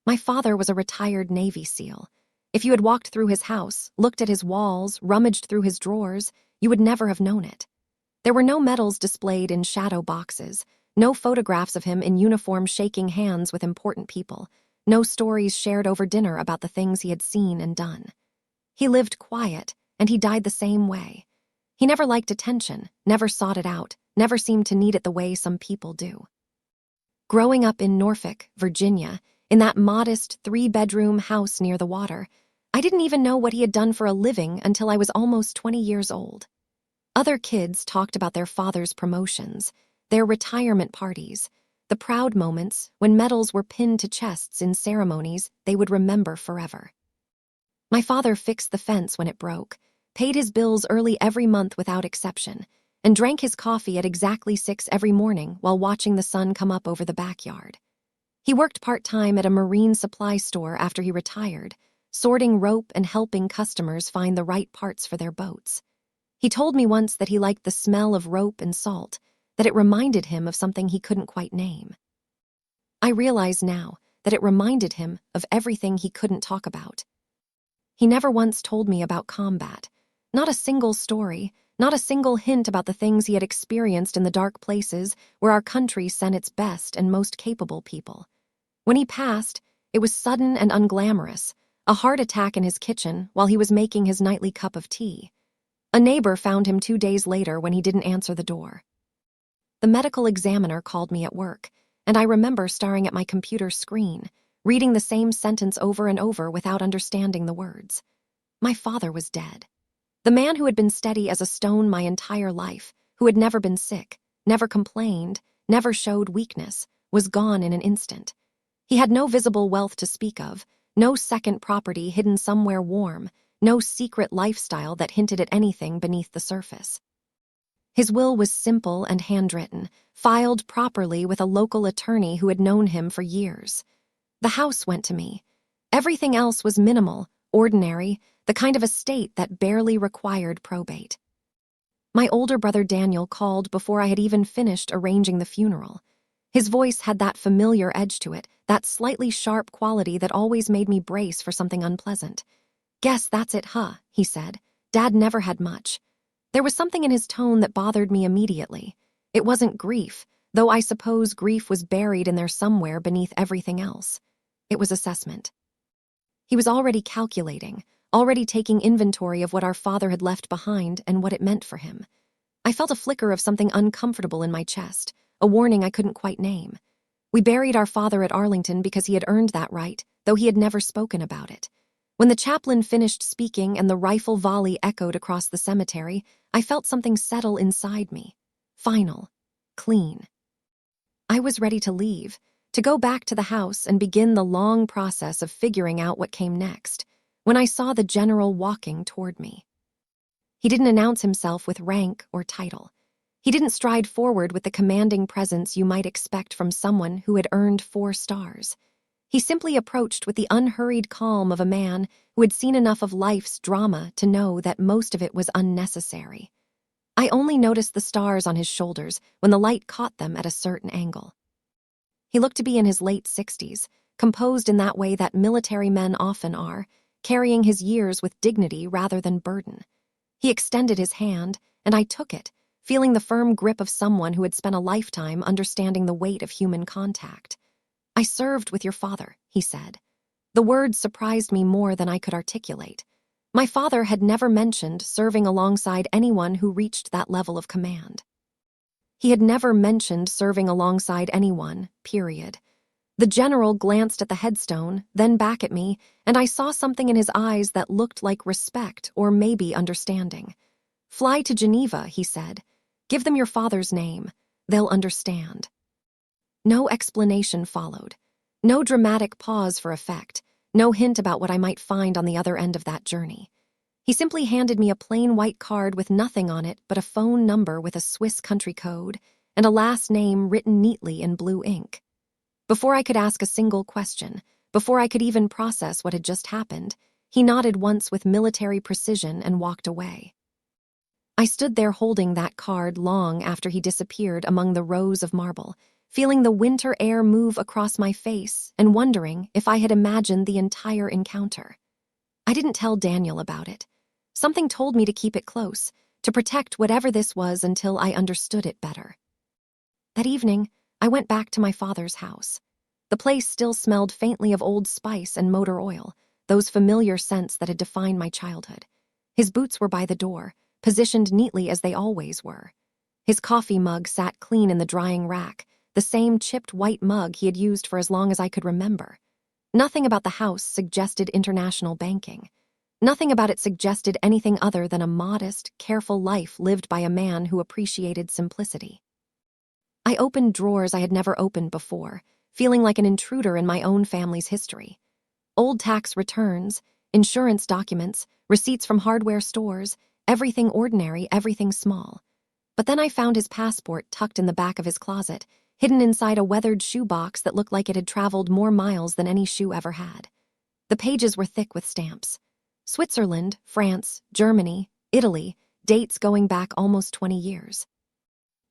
My father was a retired Navy SEAL. If you had walked through his house, looked at his walls, rummaged through his drawers, you would never have known it. There were no medals displayed in shadow boxes, no photographs of him in uniform shaking hands with important people, no stories shared over dinner about the things he had seen and done. He lived quiet, and he died the same way. He never liked attention, never sought it out, never seemed to need it the way some people do. Growing up in Norfolk, Virginia, in that modest 3-bedroom house near the water, I didn't even know what he had done for a living until I was almost 20 years old. Other kids talked about their father's promotions, their retirement parties, the proud moments when medals were pinned to chests in ceremonies they would remember forever. My father fixed the fence when it broke, paid his bills early every month without exception, and drank his coffee at exactly 6 every morning while watching the sun come up over the backyard. He worked part-time at a marine supply store after he retired, sorting rope and helping customers find the right parts for their boats. He told me once that he liked the smell of rope and salt, that it reminded him of something he couldn't quite name. I realize now that it reminded him of everything he couldn't talk about. He never once told me about combat, not a single story, not a single hint about the things he had experienced in the dark places where our country sent its best and most capable people. When he passed, it was sudden and unglamorous, a heart attack in his kitchen while he was making his nightly cup of tea. A neighbor found him 2 days later when he didn't answer the door. The medical examiner called me at work, and I remember staring at my computer screen, reading the same sentence over and over without understanding the words. My father was dead. The man who had been steady as a stone my entire life, who had never been sick, never complained, never showed weakness, was gone in an instant. He had no visible wealth to speak of, no second property hidden somewhere warm, no secret lifestyle that hinted at anything beneath the surface. His will was simple and handwritten, filed properly with a local attorney who had known him for years. The house went to me. Everything else was minimal, ordinary, the kind of estate that barely required probate. My older brother Daniel called before I had even finished arranging the funeral. His voice had that familiar edge to it, that slightly sharp quality that always made me brace for something unpleasant. "Guess that's it, huh?" he said. "Dad never had much." There was something in his tone that bothered me immediately. It wasn't grief, though I suppose grief was buried in there somewhere beneath everything else. It was assessment. He was already calculating, already taking inventory of what our father had left behind and what it meant for him. I felt a flicker of something uncomfortable in my chest, a warning I couldn't quite name. We buried our father at Arlington because he had earned that right, though he had never spoken about it. When the chaplain finished speaking and the rifle volley echoed across the cemetery, I felt something settle inside me. Final. Clean. I was ready to leave, to go back to the house and begin the long process of figuring out what came next, when I saw the general walking toward me. He didn't announce himself with rank or title. He didn't stride forward with the commanding presence you might expect from someone who had earned 4 stars. He simply approached with the unhurried calm of a man who had seen enough of life's drama to know that most of it was unnecessary. I only noticed the stars on his shoulders when the light caught them at a certain angle. He looked to be in his late 60s, composed in that way that military men often are, carrying his years with dignity rather than burden. He extended his hand, and I took it, feeling the firm grip of someone who had spent a lifetime understanding the weight of human contact. "I served with your father," he said. The words surprised me more than I could articulate. My father had never mentioned serving alongside anyone who reached that level of command. He had never mentioned serving alongside anyone, period. The general glanced at the headstone, then back at me, and I saw something in his eyes that looked like respect or maybe understanding. "Fly to Geneva," he said. "Give them your father's name. They'll understand." No explanation followed. No dramatic pause for effect. No hint about what I might find on the other end of that journey. He simply handed me a plain white card with nothing on it but a phone number with a Swiss country code and a last name written neatly in blue ink. Before I could ask a single question, before I could even process what had just happened, he nodded once with military precision and walked away. I stood there holding that card long after he disappeared among the rows of marble, feeling the winter air move across my face and wondering if I had imagined the entire encounter. I didn't tell Daniel about it. Something told me to keep it close, to protect whatever this was until I understood it better. That evening, I went back to my father's house. The place still smelled faintly of Old Spice and motor oil, those familiar scents that had defined my childhood. His boots were by the door, positioned neatly as they always were. His coffee mug sat clean in the drying rack, the same chipped white mug he had used for as long as I could remember. Nothing about the house suggested international banking. Nothing about it suggested anything other than a modest, careful life lived by a man who appreciated simplicity. I opened drawers I had never opened before, feeling like an intruder in my own family's history. Old tax returns, insurance documents, receipts from hardware stores, everything ordinary, everything small. But then I found his passport tucked in the back of his closet, hidden inside a weathered shoebox that looked like it had traveled more miles than any shoe ever had. The pages were thick with stamps. Switzerland, France, Germany, Italy, dates going back almost 20 years.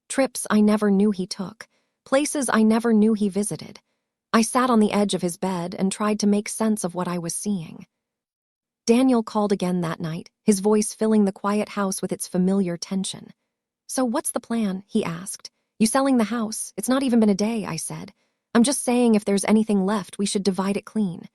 Trips I never knew he took, places I never knew he visited. I sat on the edge of his bed and tried to make sense of what I was seeing. Daniel called again that night, his voice filling the quiet house with its familiar tension. "So what's the plan?" he asked. "You selling the house? It's not even been a day," I said. "I'm just saying if there's anything left, we should divide it clean."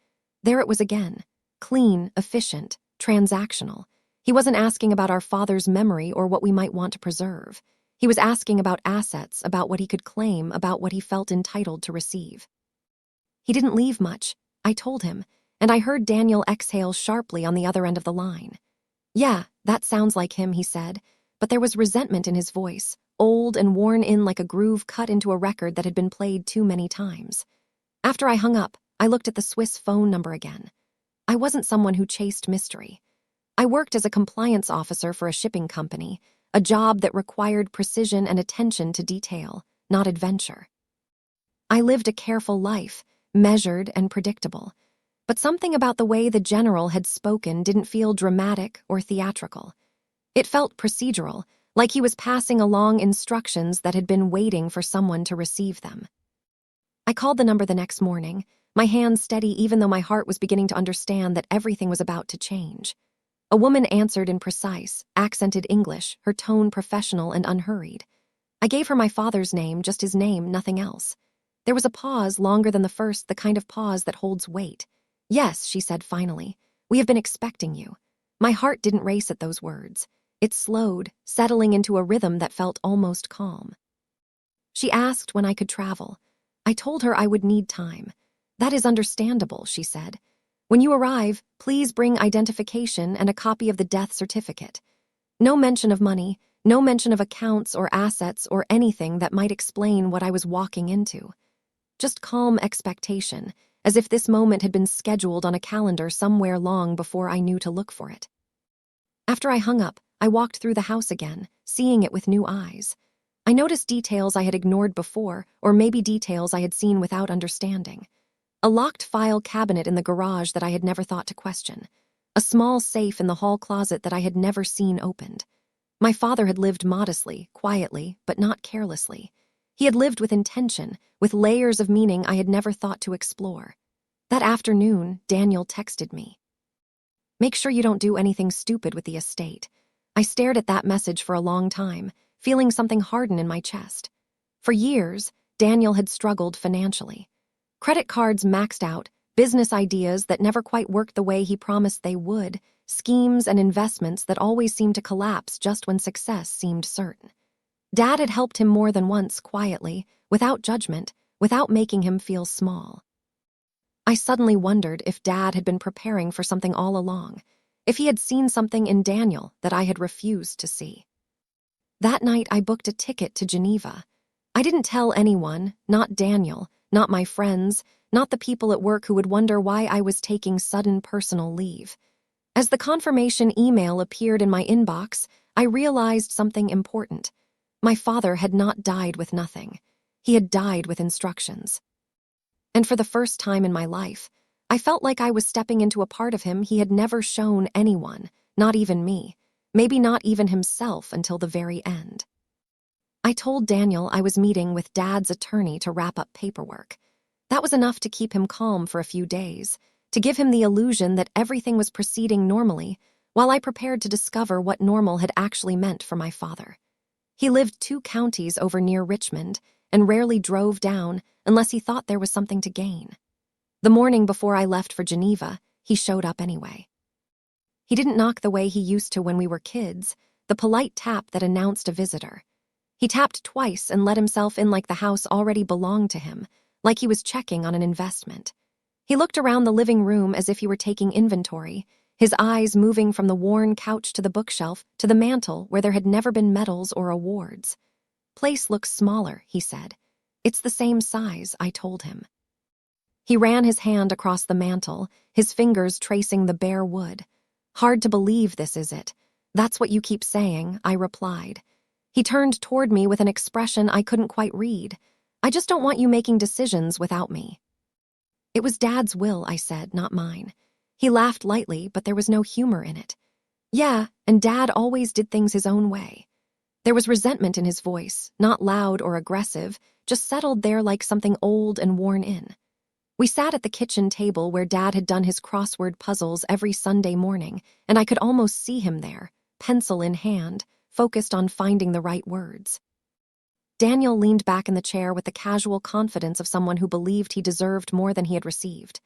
There it was again. Clean, efficient, transactional. He wasn't asking about our father's memory or what we might want to preserve. He was asking about assets, about what he could claim, about what he felt entitled to receive. He didn't leave much, I told him, and I heard Daniel exhale sharply on the other end of the line. "Yeah, that sounds like him," he said, but there was resentment in his voice, old and worn in like a groove cut into a record that had been played too many times. After I hung up, I looked at the Swiss phone number again. I wasn't someone who chased mystery. I worked as a compliance officer for a shipping company, a job that required precision and attention to detail, not adventure. I lived a careful life, measured and predictable, but something about the way the general had spoken didn't feel dramatic or theatrical. It felt procedural, like he was passing along instructions that had been waiting for someone to receive them. I called the number the next morning, my hands steady even though my heart was beginning to understand that everything was about to change. A woman answered in precise, accented English, her tone professional and unhurried. I gave her my father's name, just his name, nothing else. There was a pause longer than the first, the kind of pause that holds weight. "Yes," she said finally, "we have been expecting you." My heart didn't race at those words. It slowed, settling into a rhythm that felt almost calm. She asked when I could travel. I told her I would need time. "That is understandable," she said. "When you arrive, please bring identification and a copy of the death certificate. No mention of money, no mention of accounts or assets or anything that might explain what I was walking into. Just calm expectation, as if this moment had been scheduled on a calendar somewhere long before I knew to look for it." After I hung up, I walked through the house again, seeing it with new eyes. I noticed details I had ignored before, or maybe details I had seen without understanding. A locked file cabinet in the garage that I had never thought to question. A small safe in the hall closet that I had never seen opened. My father had lived modestly, quietly, but not carelessly. He had lived with intention, with layers of meaning I had never thought to explore. That afternoon, Daniel texted me. "Make sure you don't do anything stupid with the estate." I stared at that message for a long time, feeling something harden in my chest. For years, Daniel had struggled financially. Credit cards maxed out, business ideas that never quite worked the way he promised they would, schemes and investments that always seemed to collapse just when success seemed certain. Dad had helped him more than once, quietly, without judgment, without making him feel small. I suddenly wondered if Dad had been preparing for something all along, if he had seen something in Daniel that I had refused to see. That night I booked a ticket to Geneva. I didn't tell anyone, not Daniel, not my friends, not the people at work who would wonder why I was taking sudden personal leave. As the confirmation email appeared in my inbox, I realized something important. My father had not died with nothing. He had died with instructions. And for the first time in my life, I felt like I was stepping into a part of him he had never shown anyone, not even me, maybe not even himself until the very end. I told Daniel I was meeting with Dad's attorney to wrap up paperwork. That was enough to keep him calm for a few days, to give him the illusion that everything was proceeding normally, while I prepared to discover what normal had actually meant for my father. He lived 2 counties over near Richmond and rarely drove down unless he thought there was something to gain. The morning before I left for Geneva, he showed up anyway. He didn't knock the way he used to when we were kids, the polite tap that announced a visitor. He tapped twice and let himself in like the house already belonged to him, like he was checking on an investment. He looked around the living room as if he were taking inventory, his eyes moving from the worn couch to the bookshelf to the mantel where there had never been medals or awards. "Place looks smaller," he said. "It's the same size," I told him. He ran his hand across the mantel, his fingers tracing the bare wood. "Hard to believe this, is it? That's what you keep saying," I replied. He turned toward me with an expression I couldn't quite read. "I just don't want you making decisions without me." "It was Dad's will," I said, "not mine." He laughed lightly, but there was no humor in it. "Yeah, and Dad always did things his own way." There was resentment in his voice, not loud or aggressive, just settled there like something old and worn in. We sat at the kitchen table where Dad had done his crossword puzzles every Sunday morning, and I could almost see him there, pencil in hand, focused on finding the right words. Daniel leaned back in the chair with the casual confidence of someone who believed he deserved more than he had received.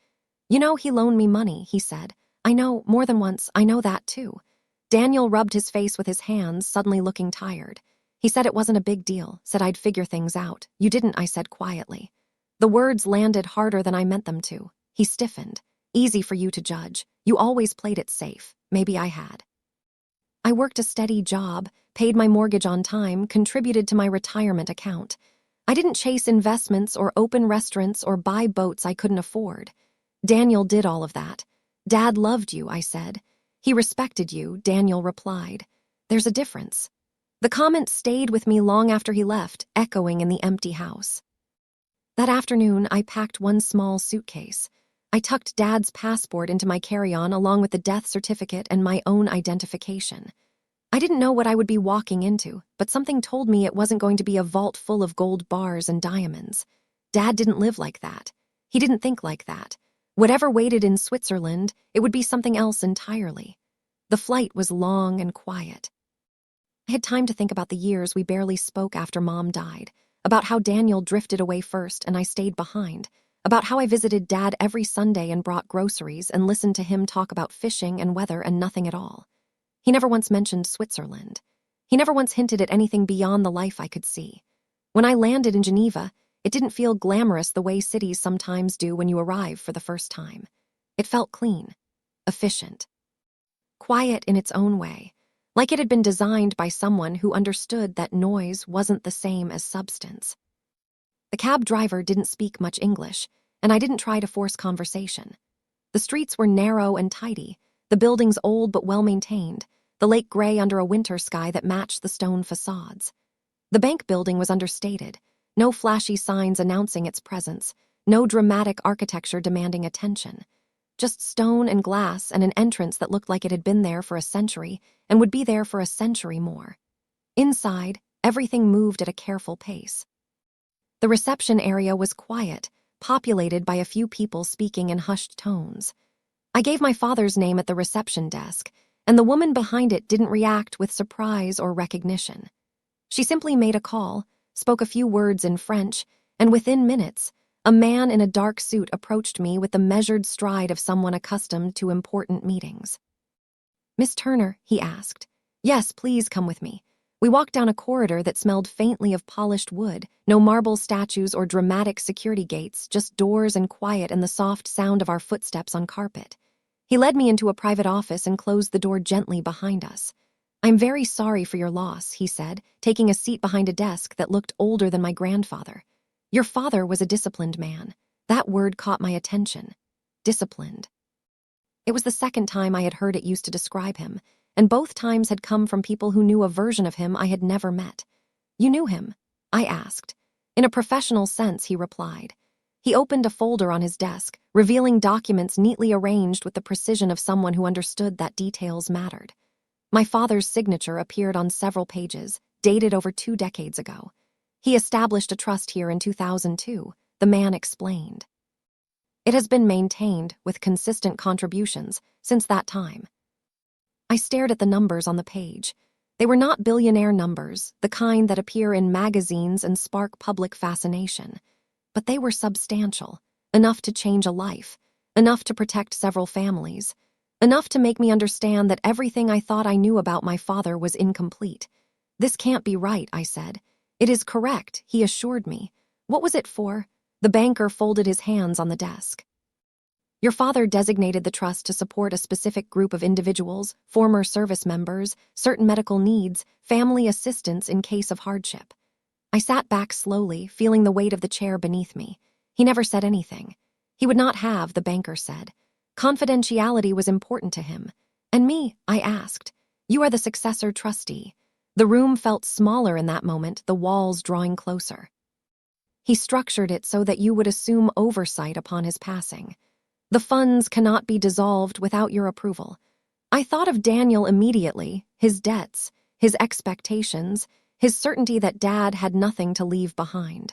"You know, he loaned me money," he said. "I know, more than once, I know that too." Daniel rubbed his face with his hands, suddenly looking tired. He said it wasn't a big deal, said I'd figure things out. "You didn't," I said quietly. The words landed harder than I meant them to. He stiffened. "Easy for you to judge. You always played it safe. Maybe I had." I worked a steady job, paid my mortgage on time, contributed to my retirement account. I didn't chase investments or open restaurants or buy boats I couldn't afford. Daniel did all of that. "Dad loved you," I said. "He respected you," Daniel replied. "There's a difference." The comment stayed with me long after he left, echoing in the empty house. That afternoon, I packed one small suitcase. I tucked Dad's passport into my carry-on along with the death certificate and my own identification. I didn't know what I would be walking into, but something told me it wasn't going to be a vault full of gold bars and diamonds. Dad didn't live like that. He didn't think like that. Whatever waited in Switzerland, it would be something else entirely. The flight was long and quiet. I had time to think about the years we barely spoke after Mom died, about how Daniel drifted away first and I stayed behind, about how I visited Dad every Sunday and brought groceries and listened to him talk about fishing and weather and nothing at all. He never once mentioned Switzerland. He never once hinted at anything beyond the life I could see. When I landed in Geneva, it didn't feel glamorous the way cities sometimes do when you arrive for the first time. It felt clean, efficient, quiet in its own way, like it had been designed by someone who understood that noise wasn't the same as substance. The cab driver didn't speak much English, and I didn't try to force conversation. The streets were narrow and tidy, the buildings old but well-maintained, the lake gray under a winter sky that matched the stone facades. The bank building was understated, no flashy signs announcing its presence, no dramatic architecture demanding attention. Just stone and glass and an entrance that looked like it had been there for a century and would be there for a century more. Inside, everything moved at a careful pace. The reception area was quiet, populated by a few people speaking in hushed tones. I gave my father's name at the reception desk, and the woman behind it didn't react with surprise or recognition. She simply made a call, spoke a few words in French, and within minutes, a man in a dark suit approached me with the measured stride of someone accustomed to important meetings. "Miss Turner," he asked. "Yes, please come with me." We walked down a corridor that smelled faintly of polished wood, no marble statues or dramatic security gates, just doors and quiet and the soft sound of our footsteps on carpet. He led me into a private office and closed the door gently behind us. "I'm very sorry for your loss," he said, taking a seat behind a desk that looked older than my grandfather. "Your father was a disciplined man." That word caught my attention. Disciplined. It was the second time I had heard it used to describe him, and both times had come from people who knew a version of him I had never met. "You knew him?" I asked. "In a professional sense," he replied. He opened a folder on his desk, revealing documents neatly arranged with the precision of someone who understood that details mattered. My father's signature appeared on several pages, dated over 2 decades ago. He established a trust here in 2002, the man explained. It has been maintained with consistent contributions since that time. I stared at the numbers on the page. They were not billionaire numbers, the kind that appear in magazines and spark public fascination. But they were substantial, enough to change a life, enough to protect several families, enough to make me understand that everything I thought I knew about my father was incomplete. This can't be right, I said. It is correct, he assured me. What was it for? The banker folded his hands on the desk. Your father designated the trust to support a specific group of individuals, former service members, certain medical needs, family assistance in case of hardship. I sat back slowly, feeling the weight of the chair beneath me. He never said anything. He would not have, the banker said. Confidentiality was important to him. And me, I asked. You are the successor trustee. The room felt smaller in that moment, the walls drawing closer. He structured it so that you would assume oversight upon his passing. The funds cannot be dissolved without your approval. I thought of Daniel immediately, his debts, his expectations, his certainty that Dad had nothing to leave behind.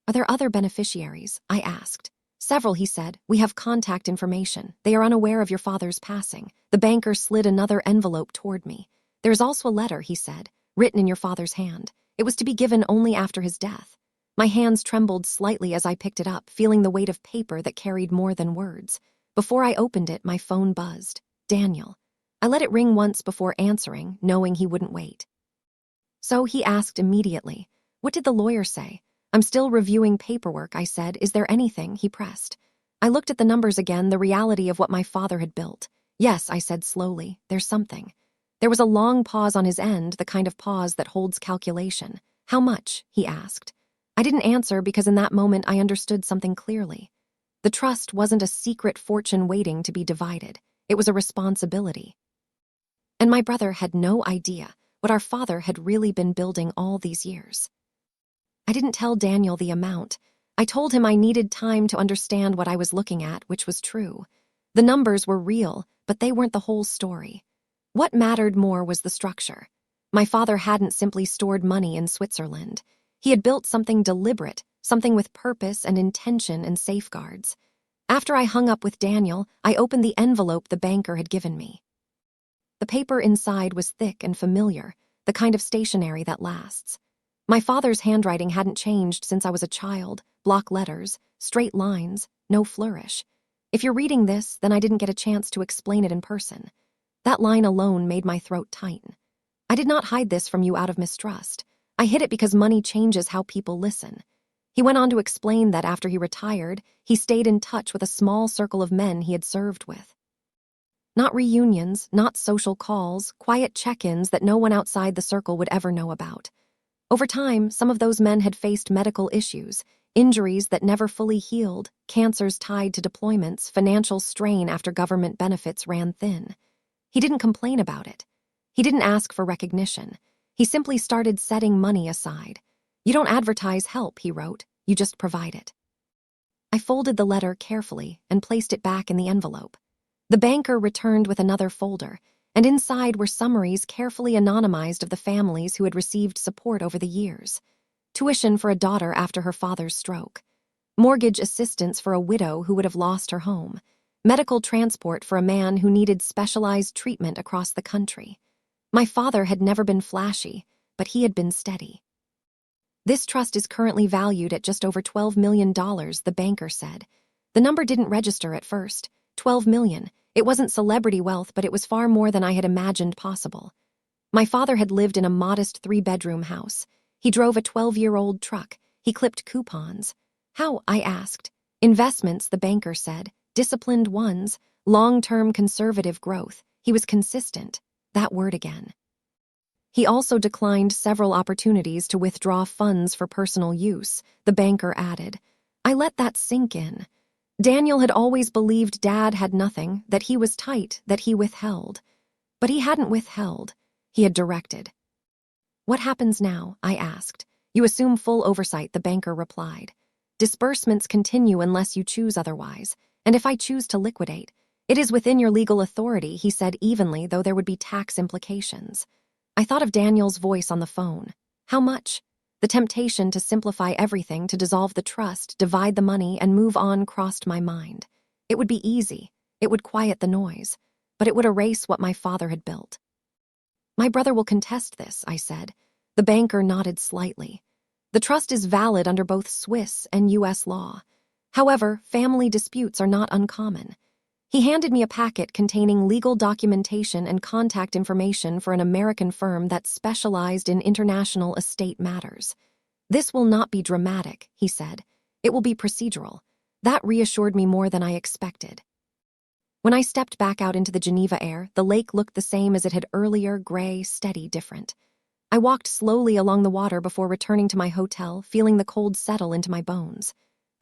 Are there other beneficiaries? I asked. Several, he said. We have contact information. They are unaware of your father's passing. The banker slid another envelope toward me. There is also a letter, he said, written in your father's hand. It was to be given only after his death. My hands trembled slightly as I picked it up, feeling the weight of paper that carried more than words. Before I opened it, my phone buzzed. Daniel. I let it ring once before answering, knowing he wouldn't wait. So he asked immediately, what did the lawyer say? I'm still reviewing paperwork, I said. Is there anything? He pressed. I looked at the numbers again, the reality of what my father had built. Yes, I said slowly, there's something. There was a long pause on his end, the kind of pause that holds calculation. How much? He asked. I didn't answer because in that moment I understood something clearly. The trust wasn't a secret fortune waiting to be divided. It was a responsibility. And my brother had no idea what our father had really been building all these years. I didn't tell Daniel the amount. I told him I needed time to understand what I was looking at, which was true. The numbers were real, but they weren't the whole story. What mattered more was the structure. My father hadn't simply stored money in Switzerland. He had built something deliberate, something with purpose and intention and safeguards. After I hung up with Daniel, I opened the envelope the banker had given me. The paper inside was thick and familiar, the kind of stationery that lasts. My father's handwriting hadn't changed since I was a child, block letters, straight lines, no flourish. If you're reading this, then I didn't get a chance to explain it in person. That line alone made my throat tighten. I did not hide this from you out of mistrust. I hid it because money changes how people listen. He went on to explain that after he retired, he stayed in touch with a small circle of men he had served with. Not reunions, not social calls, quiet check-ins that no one outside the circle would ever know about. Over time, some of those men had faced medical issues, injuries that never fully healed, cancers tied to deployments, financial strain after government benefits ran thin. He didn't complain about it. He didn't ask for recognition. He simply started setting money aside. You don't advertise help, he wrote. You just provide it. I folded the letter carefully and placed it back in the envelope. The banker returned with another folder, and inside were summaries carefully anonymized of the families who had received support over the years. Tuition for a daughter after her father's stroke. Mortgage assistance for a widow who would have lost her home. Medical transport for a man who needed specialized treatment across the country. My father had never been flashy, but he had been steady. This trust is currently valued at just over $12 million, the banker said. The number didn't register at first. $12 million. It wasn't celebrity wealth, but it was far more than I had imagined possible. My father had lived in a modest 3-bedroom house. He drove a 12-year-old truck. He clipped coupons. How? I asked. Investments, the banker said. Disciplined ones. Long-term conservative growth. He was consistent. That word again. He also declined several opportunities to withdraw funds for personal use, the banker added. I let that sink in. Daniel had always believed Dad had nothing, that he was tight, that he withheld. But he hadn't withheld. He had directed. What happens now? I asked. You assume full oversight, the banker replied. Disbursements continue unless you choose otherwise, and if I choose to liquidate, it is within your legal authority, he said evenly, though there would be tax implications. I thought of Daniel's voice on the phone. How much? The temptation to simplify everything, to dissolve the trust, divide the money, and move on crossed my mind. It would be easy. It would quiet the noise. But it would erase what my father had built. My brother will contest this, I said. The banker nodded slightly. The trust is valid under both Swiss and U.S. law. However, family disputes are not uncommon. He handed me a packet containing legal documentation and contact information for an American firm that specialized in international estate matters. This will not be dramatic, he said. It will be procedural. That reassured me more than I expected. When I stepped back out into the Geneva air, the lake looked the same as it had earlier, gray, steady, different. I walked slowly along the water before returning to my hotel, feeling the cold settle into my bones.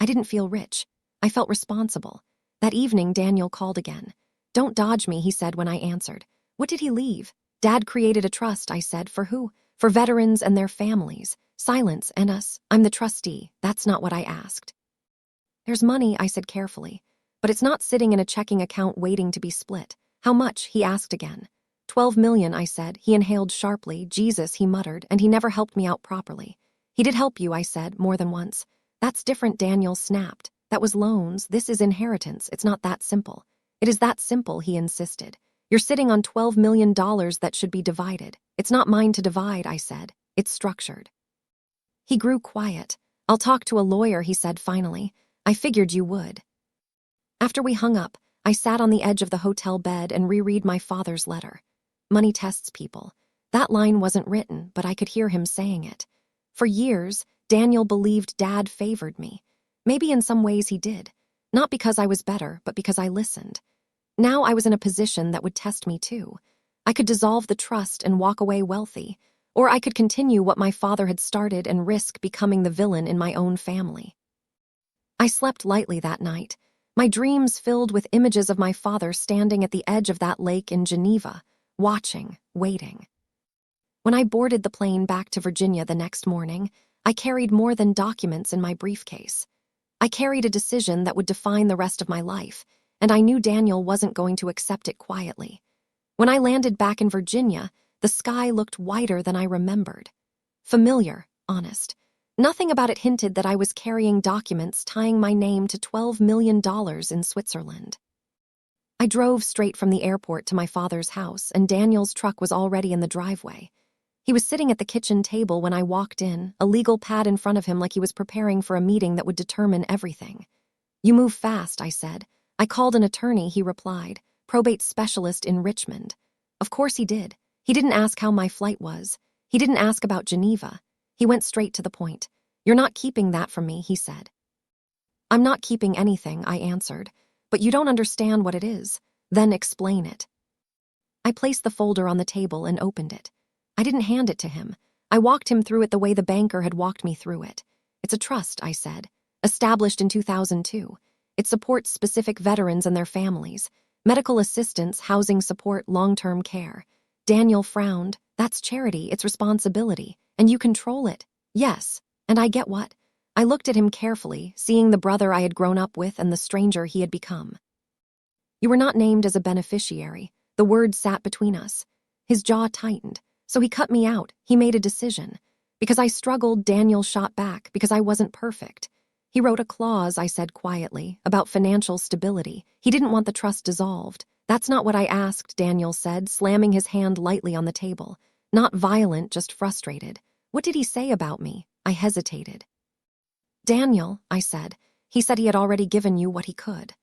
I didn't feel rich. I felt responsible. That evening, Daniel called again. Don't dodge me, he said when I answered. What did he leave? Dad created a trust, I said. For who? For veterans and their families. Silence, and us. I'm the trustee. That's not what I asked. There's money, I said carefully. But it's not sitting in a checking account waiting to be split. How much? He asked again. 12 million, I said. He inhaled sharply. Jesus, he muttered, and he never helped me out properly. He did help you, I said, more than once. That's different, Daniel snapped. That was loans. This is inheritance. It's not that simple. It is that simple, he insisted. You're sitting on $12 million that should be divided. It's not mine to divide, I said. It's structured. He grew quiet. I'll talk to a lawyer, he said finally. I figured you would. After we hung up, I sat on the edge of the hotel bed and reread my father's letter. Money tests people. That line wasn't written, but I could hear him saying it. For years, Daniel believed Dad favored me. Maybe in some ways he did. Not because I was better, but because I listened. Now I was in a position that would test me too. I could dissolve the trust and walk away wealthy, or I could continue what my father had started and risk becoming the villain in my own family. I slept lightly that night. My dreams filled with images of my father standing at the edge of that lake in Geneva, watching, waiting. When I boarded the plane back to Virginia the next morning, I carried more than documents in my briefcase. I carried a decision that would define the rest of my life, and I knew Daniel wasn't going to accept it quietly. When I landed back in Virginia, the sky looked whiter than I remembered. Familiar, honest. Nothing about it hinted that I was carrying documents tying my name to $12 million in Switzerland. I drove straight from the airport to my father's house, and Daniel's truck was already in the driveway. He was sitting at the kitchen table when I walked in, a legal pad in front of him like he was preparing for a meeting that would determine everything. You move fast, I said. I called an attorney, he replied, probate specialist in Richmond. Of course he did. He didn't ask how my flight was. He didn't ask about Geneva. He went straight to the point. You're not keeping that from me, he said. I'm not keeping anything, I answered. But you don't understand what it is. Then explain it. I placed the folder on the table and opened it. I didn't hand it to him. I walked him through it the way the banker had walked me through it. It's a trust, I said, established in 2002. It supports specific veterans and their families, medical assistance, housing support, long-term care. Daniel frowned. That's charity, it's responsibility, and you control it. Yes, and I get what? I looked at him carefully, seeing the brother I had grown up with and the stranger he had become. You were not named as a beneficiary. The word sat between us. His jaw tightened. So he cut me out. He made a decision. Because I struggled, Daniel shot back, because I wasn't perfect. He wrote a clause, I said quietly, about financial stability. He didn't want the trust dissolved. That's not what I asked, Daniel said, slamming his hand lightly on the table. Not violent, just frustrated. What did he say about me? I hesitated. Daniel, I said. He said he had already given you what he could.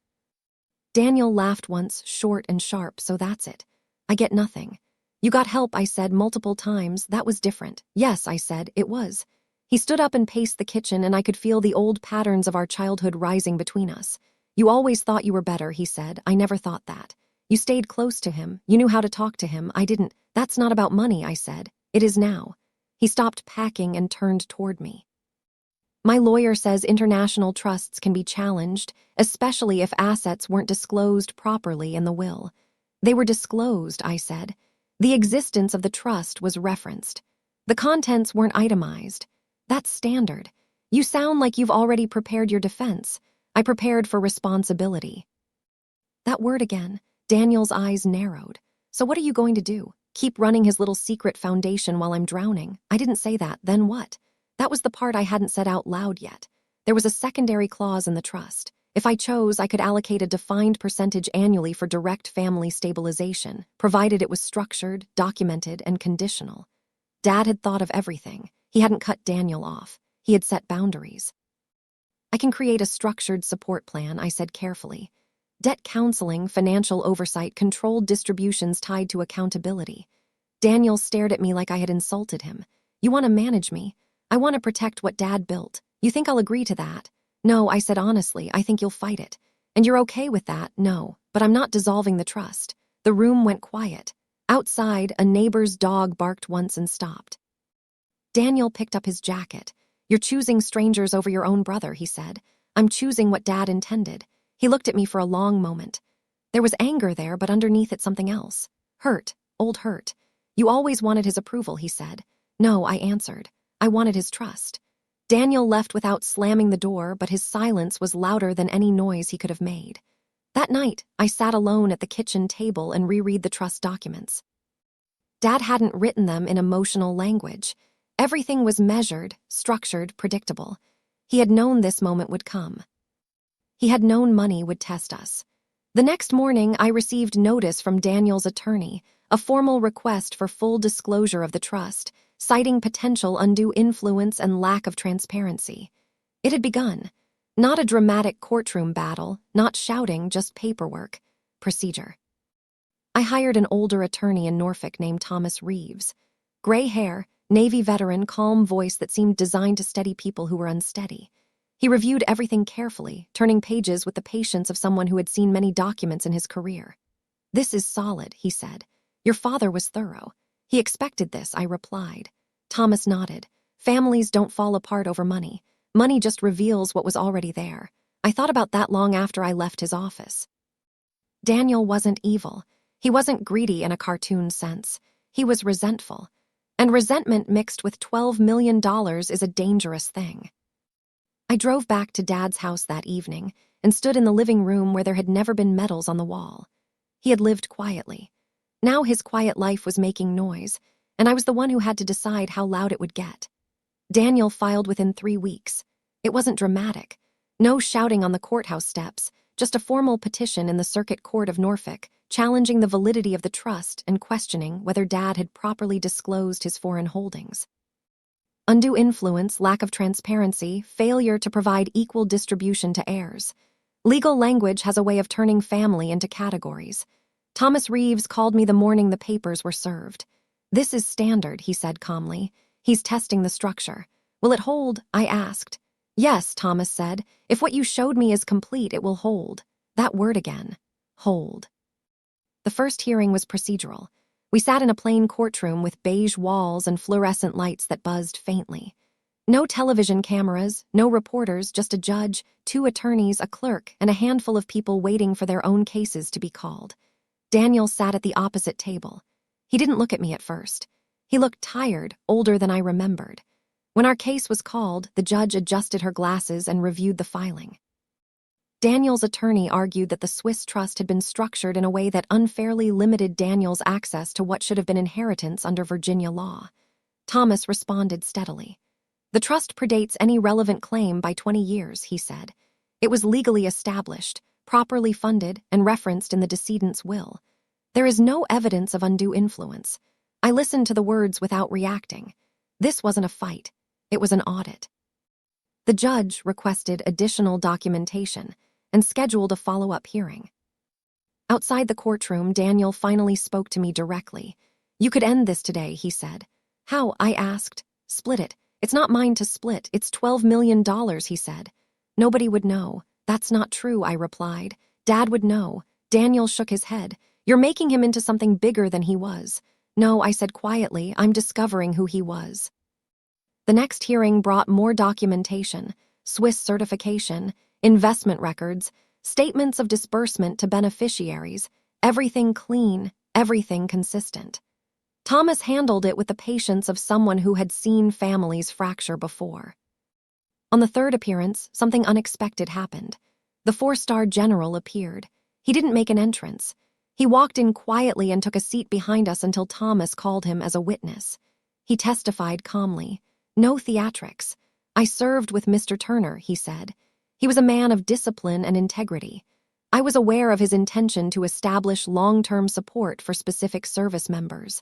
Daniel laughed once, short and sharp, so that's it. I get nothing. You got help, I said multiple times. That was different. Yes, I said, it was. He stood up and paced the kitchen, and I could feel the old patterns of our childhood rising between us. You always thought you were better, he said. I never thought that. You stayed close to him. You knew how to talk to him. I didn't. That's not about money, I said. It is now. He stopped packing and turned toward me. My lawyer says international trusts can be challenged, especially if assets weren't disclosed properly in the will. They were disclosed, I said. The existence of the trust was referenced. The contents weren't itemized. That's standard. You sound like you've already prepared your defense. I prepared for responsibility. That word again. Daniel's eyes narrowed. So what are you going to do? Keep running his little secret foundation while I'm drowning. I didn't say that. Then what? That was the part I hadn't said out loud yet. There was a secondary clause in the trust. If I chose, I could allocate a defined percentage annually for direct family stabilization, provided it was structured, documented, and conditional. Dad had thought of everything. He hadn't cut Daniel off. He had set boundaries. I can create a structured support plan, I said carefully. Debt counseling, financial oversight, controlled distributions tied to accountability. Daniel stared at me like I had insulted him. You want to manage me? I want to protect what Dad built. You think I'll agree to that? No, I said honestly, I think you'll fight it. And you're okay with that? No, but I'm not dissolving the trust. The room went quiet. Outside, a neighbor's dog barked once and stopped. Daniel picked up his jacket. You're choosing strangers over your own brother, he said. I'm choosing what Dad intended. He looked at me for a long moment. There was anger there, but underneath it something else. Hurt, old hurt. You always wanted his approval, he said. No, I answered. I wanted his trust. Daniel left without slamming the door, but his silence was louder than any noise he could have made. That night, I sat alone at the kitchen table and reread the trust documents. Dad hadn't written them in emotional language. Everything was measured, structured, predictable. He had known this moment would come. He had known money would test us. The next morning, I received notice from Daniel's attorney, a formal request for full disclosure of the trust, citing potential undue influence and lack of transparency. It had begun. Not a dramatic courtroom battle, not shouting, just paperwork. Procedure. I hired an older attorney in Norfolk named Thomas Reeves. Gray hair, Navy veteran, calm voice that seemed designed to steady people who were unsteady. He reviewed everything carefully, turning pages with the patience of someone who had seen many documents in his career. This is solid, he said. Your father was thorough. He expected this, I replied. Thomas nodded. Families don't fall apart over money. Money just reveals what was already there. I thought about that long after I left his office. Daniel wasn't evil. He wasn't greedy in a cartoon sense. He was resentful. And resentment mixed with $12 million is a dangerous thing. I drove back to Dad's house that evening and stood in the living room where there had never been medals on the wall. He had lived quietly. Now his quiet life was making noise, and I was the one who had to decide how loud it would get. Daniel filed within 3 weeks. It wasn't dramatic. No shouting on the courthouse steps, just a formal petition in the Circuit Court of Norfolk, challenging the validity of the trust and questioning whether Dad had properly disclosed his foreign holdings. Undue influence, lack of transparency, failure to provide equal distribution to heirs. Legal language has a way of turning family into categories. Thomas Reeves called me the morning the papers were served. This is standard, he said calmly. He's testing the structure. Will it hold? I asked. Yes, Thomas said. If what you showed me is complete, it will hold. That word again. Hold. The first hearing was procedural. We sat in a plain courtroom with beige walls and fluorescent lights that buzzed faintly. No television cameras, no reporters, just a judge, 2 attorneys, a clerk, and a handful of people waiting for their own cases to be called. Daniel sat at the opposite table. He didn't look at me at first. He looked tired, older than I remembered. When our case was called, the judge adjusted her glasses and reviewed the filing. Daniel's attorney argued that the Swiss trust had been structured in a way that unfairly limited Daniel's access to what should have been inheritance under Virginia law. Thomas responded steadily. The trust predates any relevant claim by 20 years, he said. It was legally established, properly funded, and referenced in the decedent's will. There is no evidence of undue influence. I listened to the words without reacting. This wasn't a fight. It was an audit. The judge requested additional documentation and scheduled a follow-up hearing. Outside the courtroom, Daniel finally spoke to me directly. You could end this today, he said. How? I asked. Split it. It's not mine to split. It's $12 million, he said. Nobody would know. That's not true, I replied. Dad would know. Daniel shook his head. You're making him into something bigger than he was. No, I said quietly, I'm discovering who he was. The next hearing brought more documentation, Swiss certification, investment records, statements of disbursement to beneficiaries, everything clean, everything consistent. Thomas handled it with the patience of someone who had seen families fracture before. On the third appearance, something unexpected happened. The 4-star general appeared. He didn't make an entrance. He walked in quietly and took a seat behind us until Thomas called him as a witness. He testified calmly. No theatrics. I served with Mr. Turner, he said. He was a man of discipline and integrity. I was aware of his intention to establish long-term support for specific service members.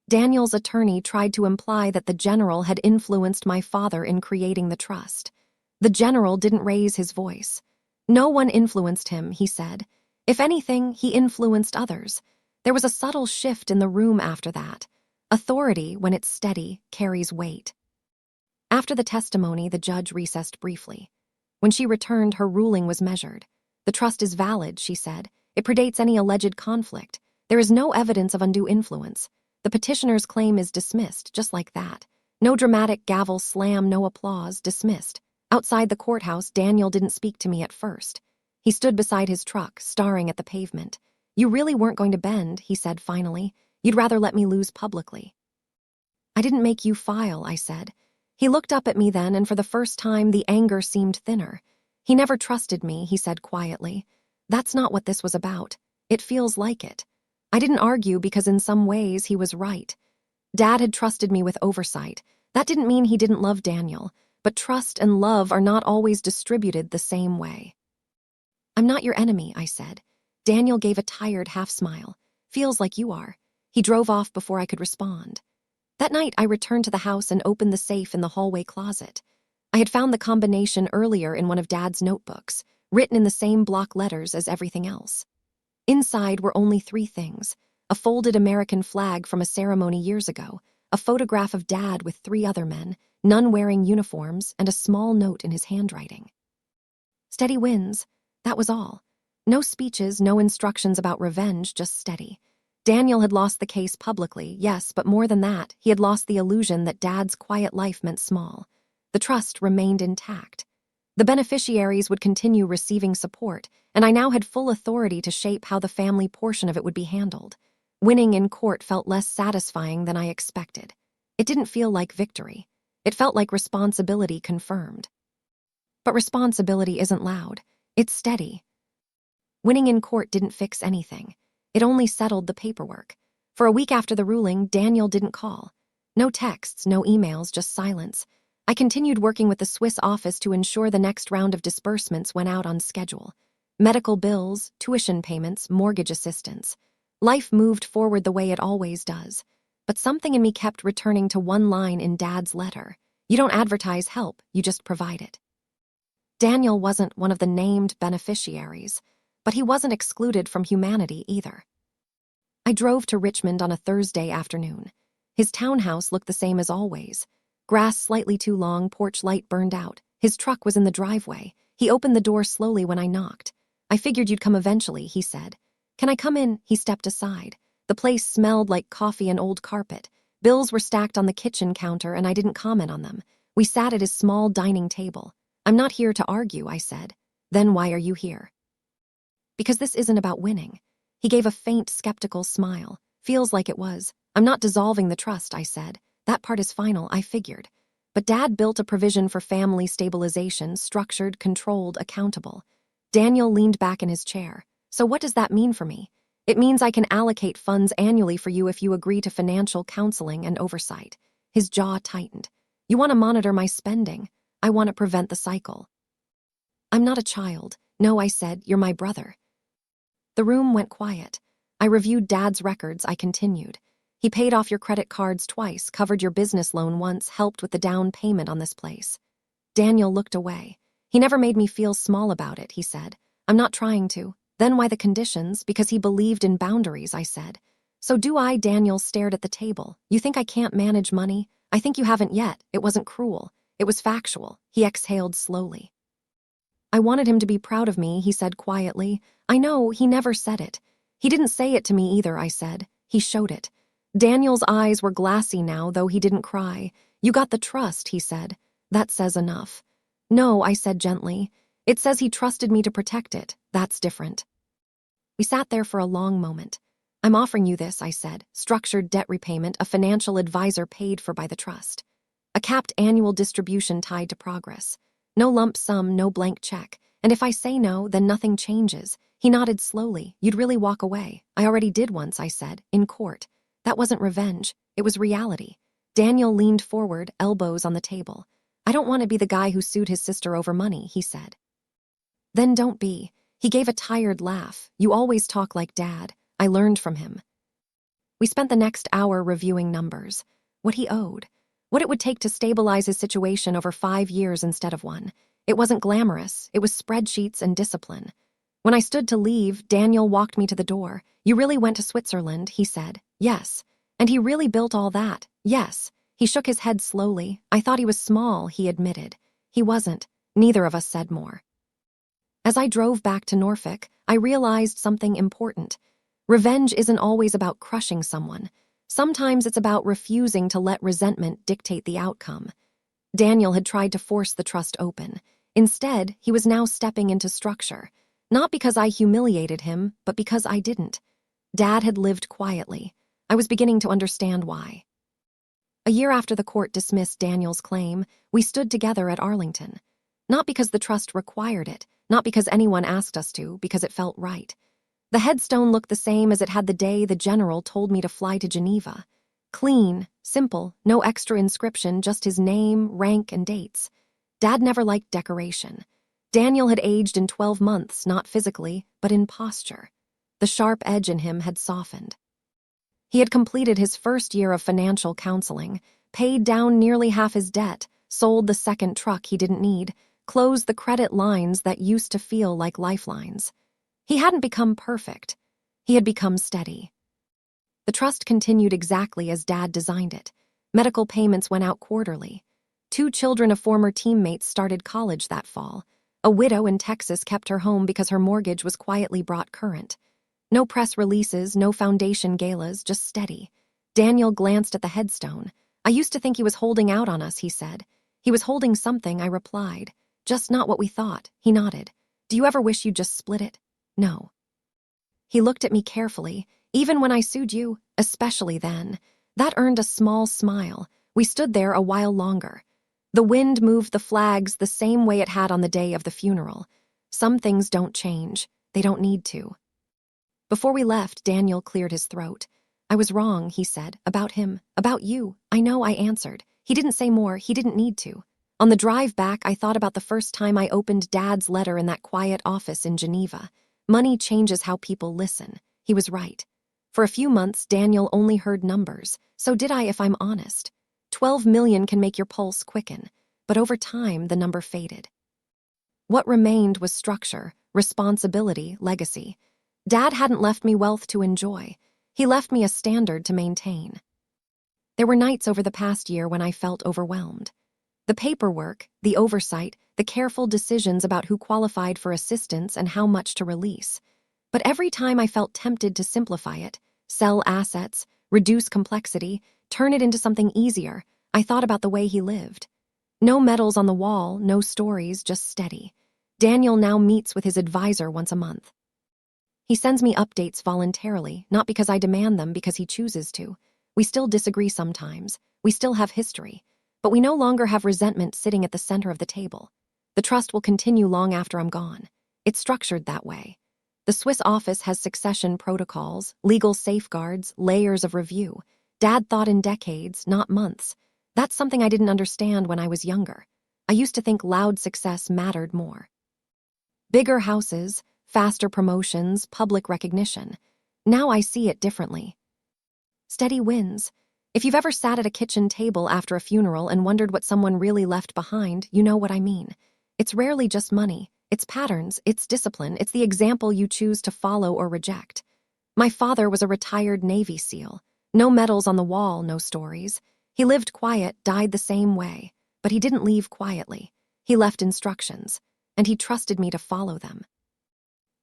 Daniel's attorney tried to imply that the general had influenced my father in creating the trust. The general didn't raise his voice. No one influenced him, he said. If anything, he influenced others. There was a subtle shift in the room after that. Authority, when it's steady, carries weight. After the testimony, the judge recessed briefly. When she returned, her ruling was measured. The trust is valid, she said. It predates any alleged conflict. There is no evidence of undue influence. The petitioner's claim is dismissed, just like that. No dramatic gavel slam, no applause, dismissed. Outside the courthouse, Daniel didn't speak to me at first. He stood beside his truck, staring at the pavement. You really weren't going to bend, he said finally. You'd rather let me lose publicly. I didn't make you file, I said. He looked up at me then, and for the first time, the anger seemed thinner. He never trusted me, he said quietly. That's not what this was about. It feels like it. I didn't argue because in some ways he was right. Dad had trusted me with oversight. That didn't mean he didn't love Daniel, but trust and love are not always distributed the same way. I'm not your enemy, I said. Daniel gave a tired half-smile. Feels like you are. He drove off before I could respond. That night, I returned to the house and opened the safe in the hallway closet. I had found the combination earlier in one of Dad's notebooks, written in the same block letters as everything else. Inside were only 3 things: a folded American flag from a ceremony years ago, a photograph of Dad with 3 other men, none wearing uniforms, and a small note in his handwriting. Steady wins. That was all. No speeches, no instructions about revenge, just steady. Daniel had lost the case publicly, yes, but more than that, he had lost the illusion that Dad's quiet life meant small. The trust remained intact. The beneficiaries would continue receiving support, and I now had full authority to shape how the family portion of it would be handled. Winning in court felt less satisfying than I expected. It didn't feel like victory. It felt like responsibility confirmed. But responsibility isn't loud. It's steady. Winning in court didn't fix anything. It only settled the paperwork. For a week after the ruling, Daniel didn't call. No texts, no emails, just silence. I continued working with the Swiss office to ensure the next round of disbursements went out on schedule. Medical bills, tuition payments, mortgage assistance. Life moved forward the way it always does. But something in me kept returning to one line in Dad's letter. You don't advertise help, you just provide it. Daniel wasn't one of the named beneficiaries, but he wasn't excluded from humanity either. I drove to Richmond on a Thursday afternoon. His townhouse looked the same as always. Grass slightly too long, porch light burned out. His truck was in the driveway. He opened the door slowly when I knocked. I figured you'd come eventually, he said. Can I come in? He stepped aside. The place smelled like coffee and old carpet. Bills were stacked on the kitchen counter, and I didn't comment on them. We sat at his small dining table. I'm not here to argue, I said. Then why are you here? Because this isn't about winning. He gave a faint, skeptical smile. Feels like it was. I'm not dissolving the trust, I said. That part is final, I figured. But Dad built a provision for family stabilization, structured, controlled, accountable. Daniel leaned back in his chair. So what does that mean for me? It means I can allocate funds annually for you if you agree to financial counseling and oversight. His jaw tightened. You want to monitor my spending. I want to prevent the cycle. I'm not a child. No, I said, you're my brother. The room went quiet. I reviewed Dad's records. I continued. He paid off your credit cards twice, covered your business loan once, helped with the down payment on this place. Daniel looked away. He never made me feel small about it, he said. I'm not trying to. Then why the conditions? Because he believed in boundaries, I said. So do I? Daniel stared at the table. You think I can't manage money? I think you haven't yet. It wasn't cruel. It was factual. He exhaled slowly. I wanted him to be proud of me, he said quietly. I know, he never said it. He didn't say it to me either, I said. He showed it. Daniel's eyes were glassy now, though he didn't cry. You got the trust, he said. That says enough. No, I said gently. It says he trusted me to protect it. That's different. We sat there for a long moment. I'm offering you this, I said. Structured debt repayment, a financial advisor paid for by the trust. A capped annual distribution tied to progress. No lump sum, no blank check. And if I say no, then nothing changes. He nodded slowly. You'd really walk away. I already did once, I said, in court. That wasn't revenge. It was reality. Daniel leaned forward, elbows on the table. I don't want to be the guy who sued his sister over money, he said. Then don't be. He gave a tired laugh. You always talk like Dad. I learned from him. We spent the next hour reviewing numbers. What he owed. What it would take to stabilize his situation over 5 years instead of 1. It wasn't glamorous. It was spreadsheets and discipline. When I stood to leave, Daniel walked me to the door. You really went to Switzerland, he said. Yes. And he really built all that. Yes. He shook his head slowly. I thought he was small, he admitted. He wasn't. Neither of us said more. As I drove back to Norfolk, I realized something important. Revenge isn't always about crushing someone. Sometimes it's about refusing to let resentment dictate the outcome. Daniel had tried to force the trust open. Instead, he was now stepping into structure. Not because I humiliated him, but because I didn't. Dad had lived quietly. I was beginning to understand why. A year after the court dismissed Daniel's claim, we stood together at Arlington. Not because the trust required it, not because anyone asked us to, because it felt right. The headstone looked the same as it had the day the general told me to fly to Geneva. Clean, simple, no extra inscription, just his name, rank, and dates. Dad never liked decoration. Daniel had aged in 12 months, not physically, but in posture. The sharp edge in him had softened. He had completed his first year of financial counseling, paid down nearly half his debt, sold the second truck he didn't need, closed the credit lines that used to feel like lifelines. He hadn't become perfect. He had become steady. The trust continued exactly as Dad designed it. Medical payments went out quarterly. 2 children of former teammates started college that fall. A widow in Texas kept her home because her mortgage was quietly brought current. No press releases, no foundation galas, just steady. Daniel glanced at the headstone. I used to think he was holding out on us, he said. He was holding something, I replied. Just not what we thought, he nodded. Do you ever wish you'd just split it? No. He looked at me carefully. Even when I sued you, especially then. That earned a small smile. We stood there a while longer. The wind moved the flags the same way it had on the day of the funeral. Some things don't change. They don't need to. Before we left, Daniel cleared his throat. I was wrong, he said, about him, about you. I know, I answered. He didn't say more, he didn't need to. On the drive back, I thought about the first time I opened Dad's letter in that quiet office in Geneva. Money changes how people listen. He was right. For a few months, Daniel only heard numbers. So did I, if I'm honest. 12 million can make your pulse quicken. But over time, the number faded. What remained was structure, responsibility, legacy. Dad hadn't left me wealth to enjoy. He left me a standard to maintain. There were nights over the past year when I felt overwhelmed. The paperwork, the oversight, the careful decisions about who qualified for assistance and how much to release. But every time I felt tempted to simplify it, sell assets, reduce complexity, turn it into something easier, I thought about the way he lived. No medals on the wall, no stories, just steady. Daniel now meets with his advisor once a month. He sends me updates voluntarily, not because I demand them, because he chooses to. We still disagree sometimes. We still have history. But we no longer have resentment sitting at the center of the table. The trust will continue long after I'm gone. It's structured that way. The Swiss office has succession protocols, legal safeguards, layers of review. Dad thought in decades, not months. That's something I didn't understand when I was younger. I used to think loud success mattered more. Bigger houses, faster promotions, public recognition. Now I see it differently. Steady wins. If you've ever sat at a kitchen table after a funeral and wondered what someone really left behind, you know what I mean. It's rarely just money. It's patterns, it's discipline, it's the example you choose to follow or reject. My father was a retired Navy SEAL. No medals on the wall, no stories. He lived quiet, died the same way. But he didn't leave quietly. He left instructions, and he trusted me to follow them.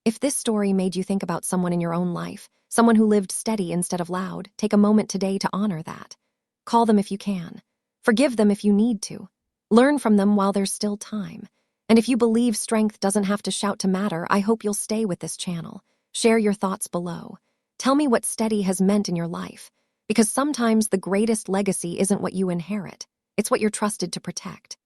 If this story made you think about someone in your own life, someone who lived steady instead of loud, take a moment today to honor that. Call them if you can. Forgive them if you need to. Learn from them while there's still time. And if you believe strength doesn't have to shout to matter, I hope you'll stay with this channel. Share your thoughts below. Tell me what steady has meant in your life. Because sometimes the greatest legacy isn't what you inherit. It's what you're trusted to protect.